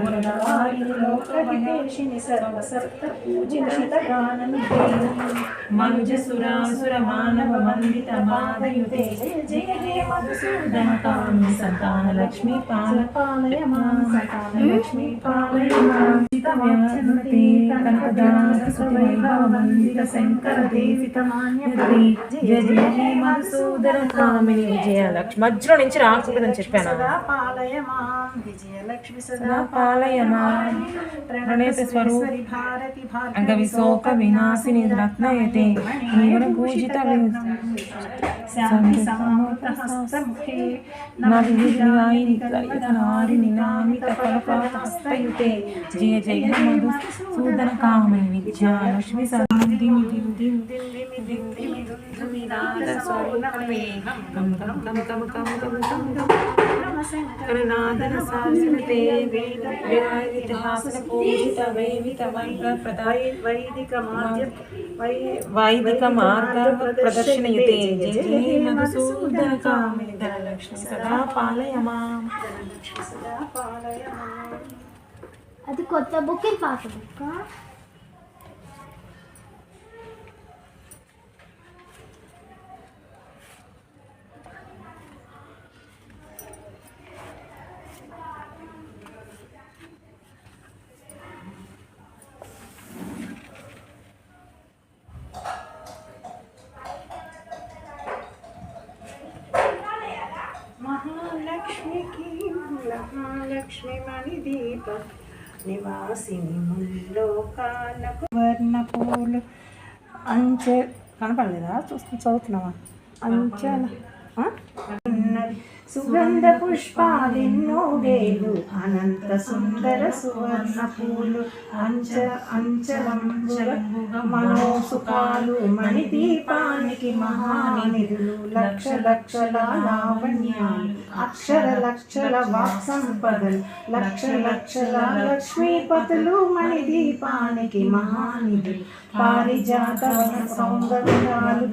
వరదాయిని లోకహితేషిని సర్వసప్త పూజిత మనుజ సురాసుర మానవ వందిత మాధయుతే జయ హే మధుసూదన కామి సంతాన లక్ష్మీ పాలయ మాం సంతాన లక్ష్మీ పాలయ మాం చితవ్యాధి కనకదాస సువైభవ వందిత శంకర దేవిత మాన్యతే జయ జయ హే మధుసూదన కామిని విజయలక్ష్మి. మధ్యలో నుంచి రాకూడదని చెప్పాను. పాలయ మాం విజయలక్ష్మి సదా పాలయ మాం ప్రణేత స్వరూపి భారతి అంగవిశోక వినాశిని రత్నయతే జీవన పూజిత హస్తముఖే నారిని నామిత కల్పహస్తయుతే జయ జయ మధుసూదన కామిని విద్యాలక్ష్మి సదిం దిం దిం దిం దిం దిం దిం వినాద సోనమేహం కం కం కం కం కం కం కం కరుణాదన సాసితే వేద ఇతిహాస పూజిత వైదిక మార్గ ప్రదాయ వైదిక మార్గ ప్రదర్శనయుతే జయ జయ మధుసూదన కామిని ధనలక్ష్మి సదా పాలయ మాం. అది కొత్త బుక్ పాత బుక్. మహాలక్ష్మి మణిదీప నివాసిని ముల్లోకాలకు వర్ణపూలు అంచె కనపడలేదా? చదువుతున్నావా? అంచెల సుగంధ పుష్పాలెన్నో వేలు అనంత సుందర సువర్ణ పూలు అంచలంబుగా మనోసుకాలు మణిదీపానికి మహానిధులు లక్ష లక్షల లావణ్యాలు అక్షర లక్షల వాక్ సంపదలు లక్ష లక్షల లక్ష్మీపతులు మణిదీపానికి మహానిధులు పారిజాత సౌందర్యాలు